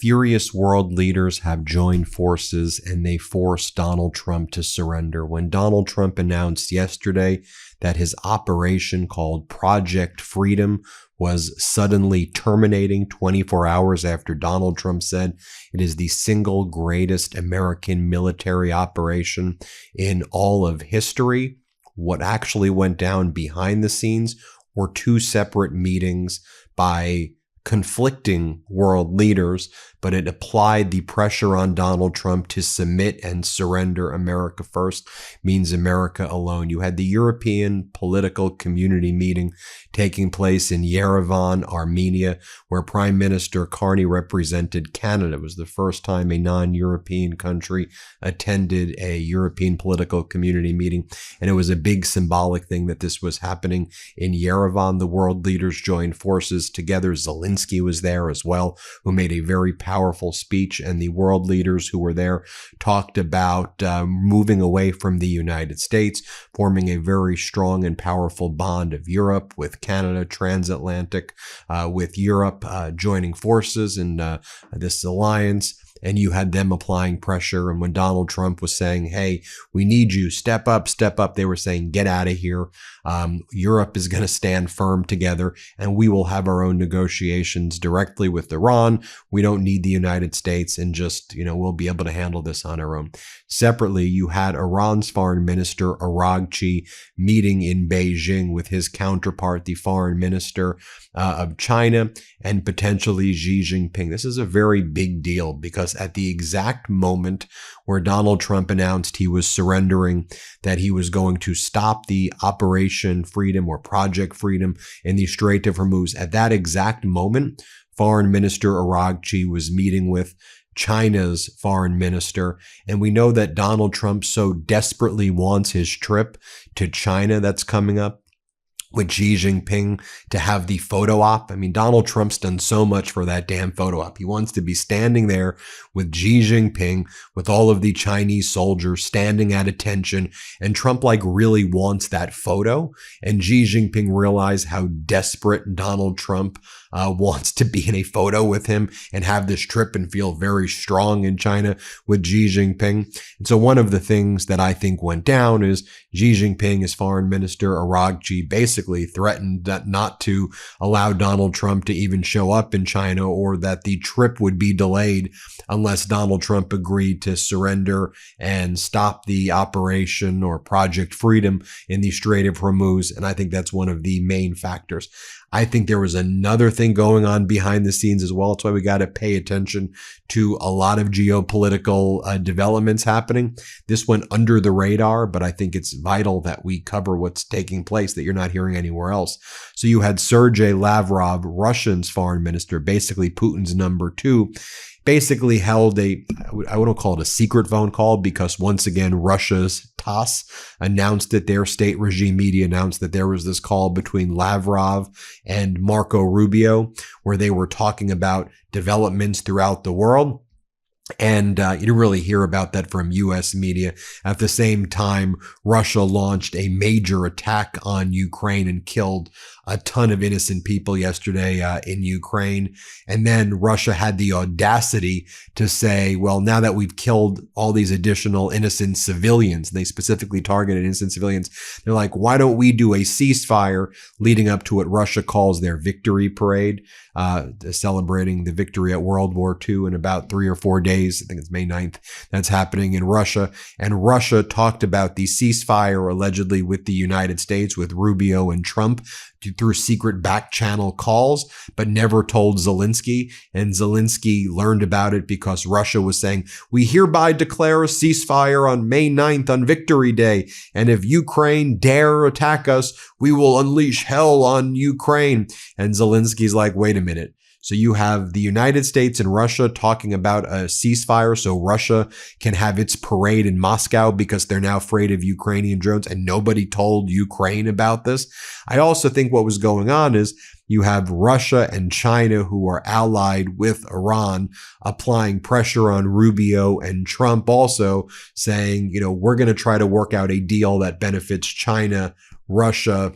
furious world leaders have joined forces and they forced Donald Trump to surrender. When Donald Trump announced yesterday that his operation called Project Freedom was suddenly terminating 24 hours after Donald Trump said it is the single greatest American military operation in all of history, what actually went down behind the scenes were two separate meetings by conflicting world leaders, but it applied the pressure on Donald Trump to submit and surrender. America first means America alone. You had the European Political Community meeting taking place in Yerevan, Armenia, where Prime Minister Carney represented Canada. It was the first time a non-European country attended a European Political Community meeting, and it was a big symbolic thing that this was happening in Yerevan. The world leaders joined forces together. Zelensky was there as well, who made a very powerful speech, and the world leaders who were there talked about moving away from the United States, forming a very strong and powerful bond of Europe with Canada, transatlantic, with Europe joining forces in this alliance. And you had them applying pressure. And when Donald Trump was saying, hey, we need you, step up, they were saying, get out of here. Europe is going to stand firm together and we will have our own negotiations directly with Iran. We don't need the United States and just, we'll be able to handle this on our own. Separately, you had Iran's foreign minister, Araghchi, meeting in Beijing with his counterpart, the foreign minister of China, and potentially Xi Jinping. This is a very big deal because at the exact moment where Donald Trump announced he was surrendering, that he was going to stop the Operation Freedom or Project Freedom in the Strait of Hormuz, at that exact moment, Foreign Minister Araghchi was meeting with China's foreign minister. And we know that Donald Trump so desperately wants his trip to China that's coming up with Xi Jinping to have the photo op. I mean, Donald Trump's done so much for that damn photo op. He wants to be standing there with Xi Jinping, with all of the Chinese soldiers standing at attention. And Trump really wants that photo. And Xi Jinping realized how desperate Donald Trump wants to be in a photo with him and have this trip and feel very strong in China with Xi Jinping. And so one of the things that I think went down is Xi Jinping, as foreign minister, Araghchi, basically threatened that not to allow Donald Trump to even show up in China, or that the trip would be delayed unless Donald Trump agreed to surrender and stop the operation or Project Freedom in the Strait of Hormuz. And I think that's one of the main factors. I think there was another thing going on behind the scenes as well. That's why we got to pay attention to a lot of geopolitical developments happening. This went under the radar, but I think it's vital that we cover what's taking place that you're not hearing anywhere else. So you had Sergei Lavrov, Russia's foreign minister, basically Putin's number two, basically held I wouldn't call it a secret phone call, because once again, Russia's TASS announced that their state regime media announced that there was this call between Lavrov and Marco Rubio, where they were talking about developments throughout the world. And you didn't really hear about that from U.S. media. At the same time, Russia launched a major attack on Ukraine and killed a ton of innocent people yesterday in Ukraine. And then Russia had the audacity to say, well, now that we've killed all these additional innocent civilians, they specifically targeted innocent civilians, they're like, why don't we do a ceasefire leading up to what Russia calls their victory parade, celebrating the victory at World War II in about 3 or 4 days. I think it's May 9th. That's happening in Russia. And Russia talked about the ceasefire allegedly with the United States, with Rubio and Trump, through secret back channel calls, but never told Zelensky. And Zelensky learned about it because Russia was saying, we hereby declare a ceasefire on May 9th on Victory Day. And if Ukraine dare attack us, we will unleash hell on Ukraine. And Zelensky's like, wait a minute. So you have the United States and Russia talking about a ceasefire so Russia can have its parade in Moscow because they're now afraid of Ukrainian drones, and nobody told Ukraine about this. I also think what was going on is you have Russia and China, who are allied with Iran, applying pressure on Rubio and Trump, also saying, we're going to try to work out a deal that benefits China, Russia,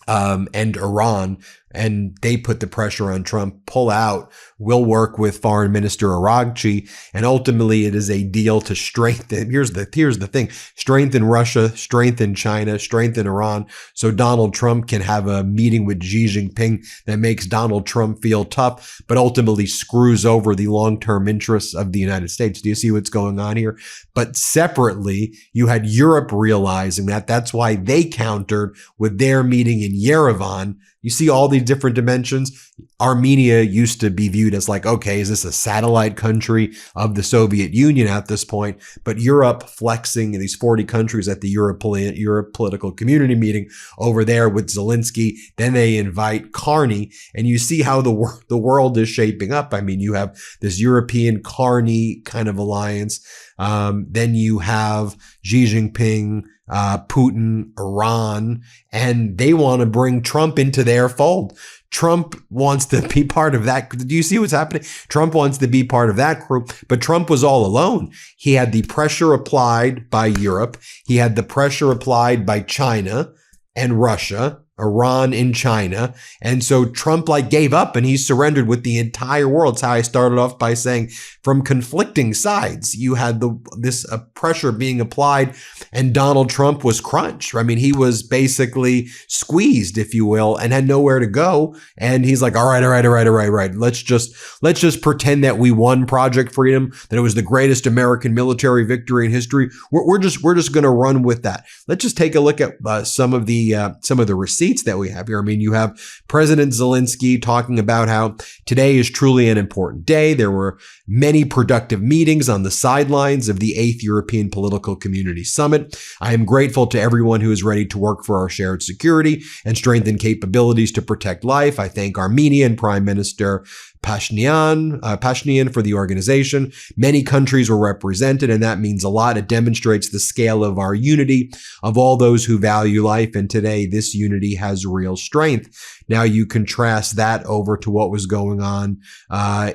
and Iran, and they put the pressure on Trump, pull out, we'll work with Foreign Minister Aragchi, and ultimately it is a deal to strengthen, here's the thing, strengthen Russia, strengthen China, strengthen Iran, so Donald Trump can have a meeting with Xi Jinping that makes Donald Trump feel tough, but ultimately screws over the long-term interests of the United States. Do you see what's going on here? But separately, you had Europe realizing that. That's why they countered with their meeting in Yerevan. You see all these different dimensions. Armenia used to be viewed as like, okay, is this a satellite country of the Soviet Union at this point? But Europe flexing in these 40 countries at the Europe political community meeting over there with Zelensky. Then they invite Carney, and you see how the world is shaping up. I mean, you have this European Carney kind of alliance. Then you have Xi Jinping, Putin, Iran, and they want to bring Trump into their fold. Trump wants to be part of that. Do you see what's happening? Trump wants to be part of that group, but Trump was all alone. He had the pressure applied by Europe. He had the pressure applied by China and Russia, Iran and China. And so Trump gave up and he surrendered with the entire world. It's how I started off by saying from conflicting sides, you had this pressure being applied and Donald Trump was crunched. I mean, he was basically squeezed, if you will, and had nowhere to go. And he's like, all right. Let's just pretend that we won Project Freedom, that it was the greatest American military victory in history. We're just going to run with that. Let's just take a look at some of the receipts that we have here. I mean, you have President Zelensky talking about how today is truly an important day. There were many productive meetings on the sidelines of the 8th European Political Community Summit. I am grateful to everyone who is ready to work for our shared security and strengthen capabilities to protect life. I thank Armenian Prime Minister Pashinyan for the organization. Many countries were represented, and that means a lot. It demonstrates the scale of our unity of all those who value life, and today this unity has real strength. Now you contrast that over to what was going on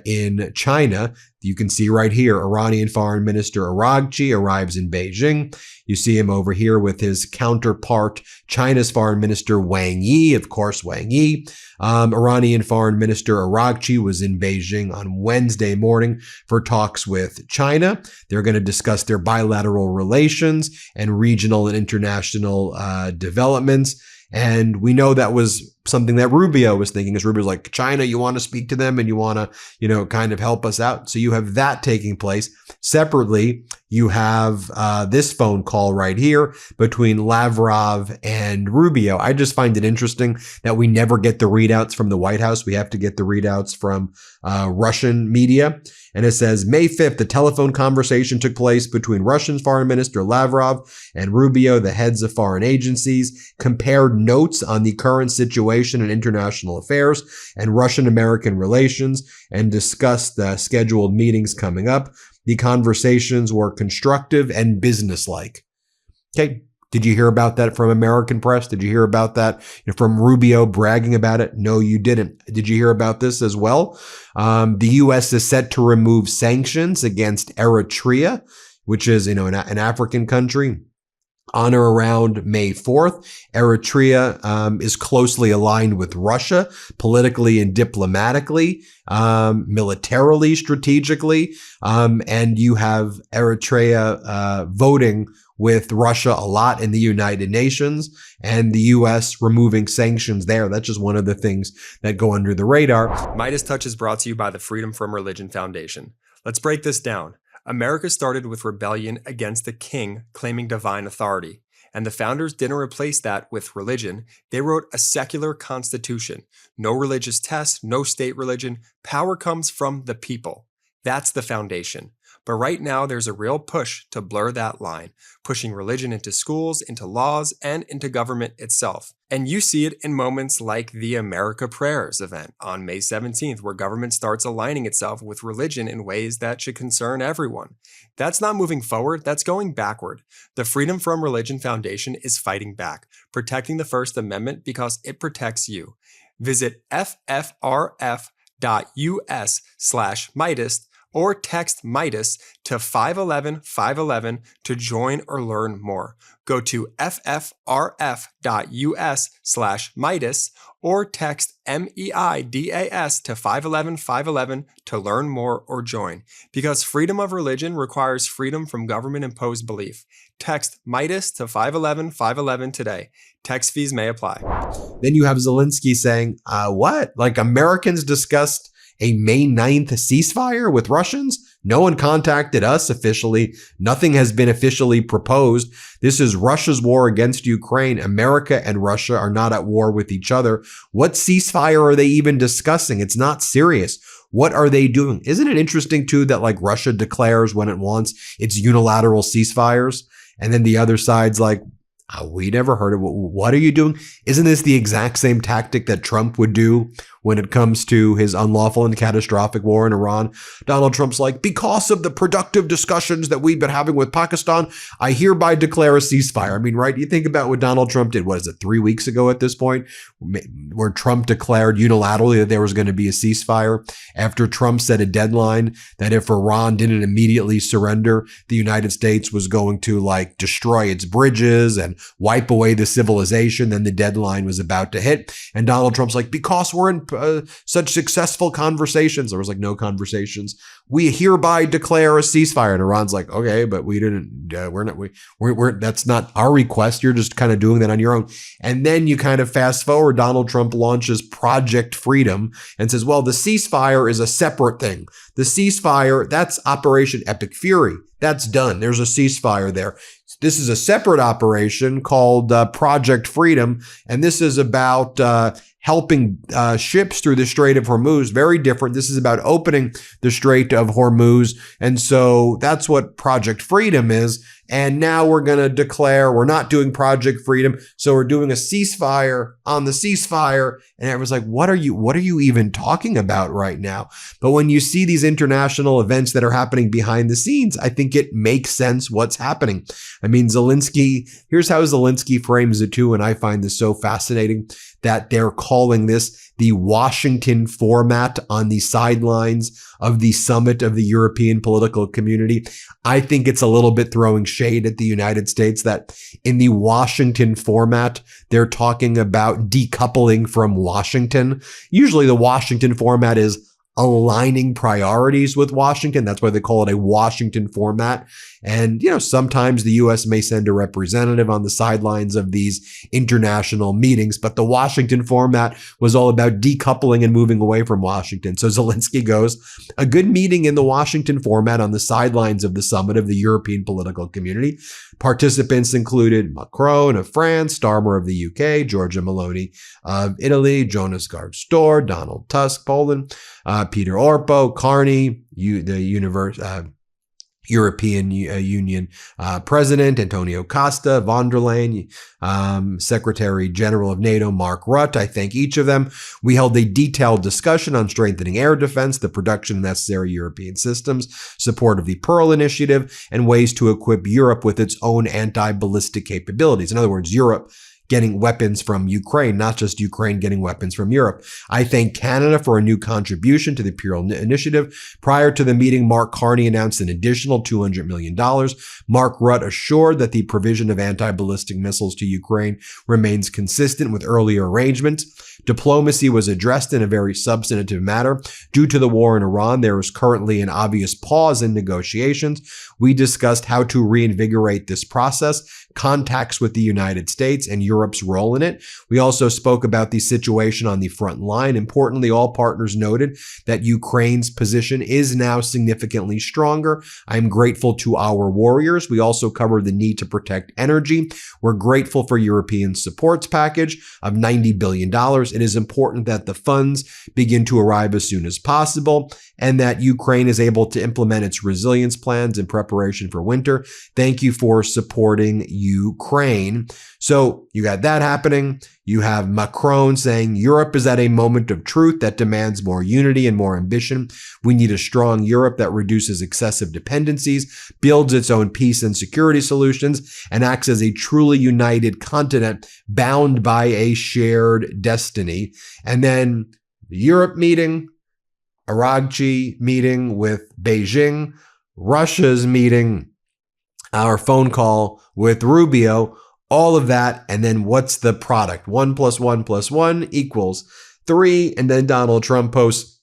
in China. You can see right here, Iranian Foreign Minister Aragchi arrives in Beijing. You see him over here with his counterpart, China's Foreign Minister Wang Yi. Of course, Wang Yi. Iranian Foreign Minister Aragchi was in Beijing on Wednesday morning for talks with China. They're going to discuss their bilateral relations and regional and international developments. And we know that was something that Rubio was thinking, is Rubio's like, China, you want to speak to them and you want to, kind of help us out. So you have that taking place. Separately, you have this phone call right here between Lavrov and Rubio. I just find it interesting that we never get the readouts from the White House. We have to get the readouts from Russian media. And it says, May 5th, the telephone conversation took place between Russian Foreign Minister Lavrov and Rubio, the heads of foreign agencies, compared notes on the current situation in international affairs and Russian-American relations, and discussed the scheduled meetings coming up. The conversations were constructive and businesslike. Okay. Did you hear about that from American press? Did you hear about that from Rubio bragging about it? No, you didn't. Did you hear about this as well? The U.S. is set to remove sanctions against Eritrea, which is, an African country. On or around May 4th, Eritrea is closely aligned with Russia politically and diplomatically, militarily, strategically, and you have Eritrea voting with Russia a lot in the United Nations, and the U.S. removing sanctions there. That's just one of the things that go under the radar. MeidasTouch is brought to you by the Freedom from Religion Foundation. Let's break this down. America started with rebellion against the king claiming divine authority, and the founders didn't replace that with religion. They wrote a secular constitution. No religious tests, no state religion. Power comes from the people. That's the foundation. But right now, there's a real push to blur that line, pushing religion into schools, into laws, and into government itself. And you see it in moments like the America Prayers event on May 17th, where government starts aligning itself with religion in ways that should concern everyone. That's not moving forward, that's going backward. The Freedom from Religion Foundation is fighting back, protecting the First Amendment because it protects you. Visit ffrf.us/Meidas or text Meidas to 511-511 to join or learn more. Go to ffrf.us/Meidas or text MEIDAS to 511 511 to learn more or join, because freedom of religion requires freedom from government-imposed belief. Text Meidas to 511 511 today. Text fees may apply. Then you have Zelensky saying, what? Like Americans discussed a May 9th ceasefire with Russians? No one contacted us officially. Nothing has been officially proposed. This is Russia's war against Ukraine. America and Russia are not at war with each other. What ceasefire are they even discussing? It's not serious. What are they doing? Isn't it interesting too that like Russia declares when it wants its unilateral ceasefires, and then the other side's like, we never heard of it. What are you doing? Isn't this the exact same tactic that Trump would do when it comes to his unlawful and catastrophic war in Iran? Donald Trump's like, because of the productive discussions that we've been having with Pakistan, I hereby declare a ceasefire. I mean, right? You think about what Donald Trump did, what is it, 3 weeks ago at this point, where Trump declared unilaterally that there was going to be a ceasefire after Trump set a deadline that if Iran didn't immediately surrender, the United States was going to like destroy its bridges and wipe away the civilization. Then the deadline was about to hit. And Donald Trump's like, because we're in such successful conversations. There was like no conversations. We hereby declare a ceasefire. And Iran's like, okay, but we didn't, that's not our request. You're just kind of doing that on your own. And then you kind of fast forward, Donald Trump launches Project Freedom and says, well, the ceasefire is a separate thing. The ceasefire, that's Operation Epic Fury. That's done. There's a ceasefire there. This is a separate operation called Project Freedom. And this is about helping ships through the Strait of Hormuz. Very different. This is about opening the Strait of Hormuz. And so that's what Project Freedom is. And now we're going to declare we're not doing Project Freedom. So we're doing a ceasefire on the ceasefire. And everyone's like, what are you even talking about right now? But when you see these international events that are happening behind the scenes, I think it makes sense what's happening. I mean, Zelensky, here's how Zelensky frames it too. And I find this so fascinating that they're calling this the Washington format on the sidelines of the summit of the European political community. I think it's a little bit throwing shade at the United States that in the Washington format, they're talking about decoupling from Washington. Usually the Washington format is aligning priorities with Washington. That's why they call it a Washington format. And, sometimes the U.S. may send a representative on the sidelines of these international meetings, but the Washington format was all about decoupling and moving away from Washington. So Zelensky goes, a good meeting in the Washington format on the sidelines of the summit of the European political community. Participants included Macron of France, Starmer of the UK, Giorgia Meloni of Italy, Jonas Gahr Store, Donald Tusk, Poland, Peter Orpo, Carney, the European Union President Antonio Costa, von der Leyen, Secretary General of NATO Mark Rutte. I thank each of them. We held a detailed discussion on strengthening air defense, the production of necessary European systems, support of the Pearl Initiative, and ways to equip Europe with its own anti-ballistic capabilities. In other words, Europe getting weapons from Ukraine, not just Ukraine getting weapons from Europe. I thank Canada for a new contribution to the Pearl Initiative. Prior to the meeting, Mark Carney announced an additional $200 million. Mark Rutte assured that the provision of anti-ballistic missiles to Ukraine remains consistent with earlier arrangements. Diplomacy was addressed in a very substantive manner. Due to the war in Iran, there is currently an obvious pause in negotiations. We discussed how to reinvigorate this process, contacts with the United States, and Europe's role in it. We also spoke about the situation on the front line. Importantly, all partners noted that Ukraine's position is now significantly stronger. I'm grateful to our warriors. We also covered the need to protect energy. We're grateful for European supports package of $90 billion. It is important that the funds begin to arrive as soon as possible and that Ukraine is able to implement its resilience plans in preparation for winter. Thank you for supporting Ukraine. So you got that happening. You have Macron saying Europe is at a moment of truth that demands more unity and more ambition. We need a strong Europe that reduces excessive dependencies, builds its own peace and security solutions, and acts as a truly united continent bound by a shared destiny. And then the Europe meeting, Aragchi meeting with Beijing, Russia's meeting, our phone call with Rubio, all of that. And then what's the product? 1 + 1 + 1 = 3. And then Donald Trump posts,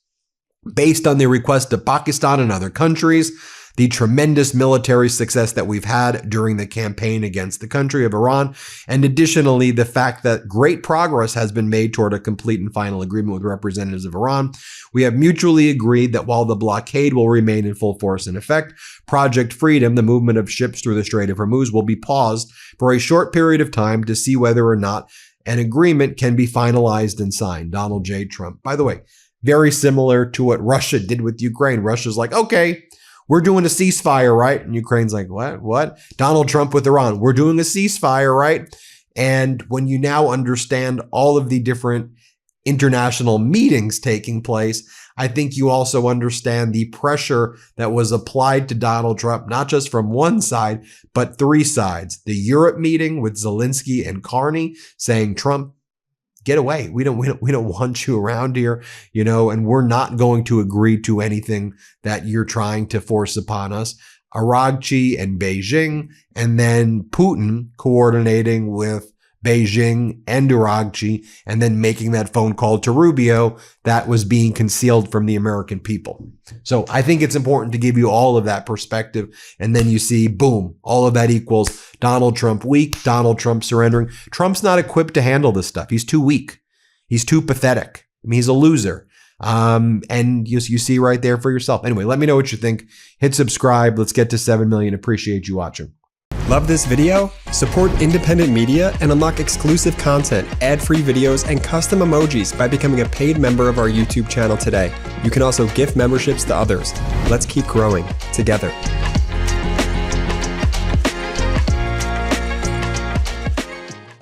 based on the request of Pakistan and other countries, the tremendous military success that we've had during the campaign against the country of Iran, and additionally, the fact that great progress has been made toward a complete and final agreement with representatives of Iran. We have mutually agreed that while the blockade will remain in full force and effect, Project Freedom, the movement of ships through the Strait of Hormuz, will be paused for a short period of time to see whether or not an agreement can be finalized and signed. Donald J. Trump. By the way, very similar to what Russia did with Ukraine. Russia's like, okay, we're doing a ceasefire, right? And Ukraine's like, what? Donald Trump with Iran, we're doing a ceasefire, right? And when you now understand all of the different international meetings taking place, I think you also understand the pressure that was applied to Donald Trump, not just from one side, but 3 sides. The Europe meeting with Zelensky and Carney saying, Trump, get away. We don't want you around here, and we're not going to agree to anything that you're trying to force upon us. Aragchi and Beijing, and then Putin coordinating with Beijing and Aragchi, and then making that phone call to Rubio that was being concealed from the American people. So I think it's important to give you all of that perspective. And then you see, boom, all of that equals Donald Trump weak, Donald Trump surrendering. Trump's not equipped to handle this stuff. He's too weak. He's too pathetic. I mean, he's a loser. And you see right there for yourself. Anyway, let me know what you think. Hit subscribe. Let's get to 7 million. Appreciate you watching. Love this video? Support independent media and unlock exclusive content, ad-free videos, and custom emojis by becoming a paid member of our YouTube channel today. You can also gift memberships to others. Let's keep growing together.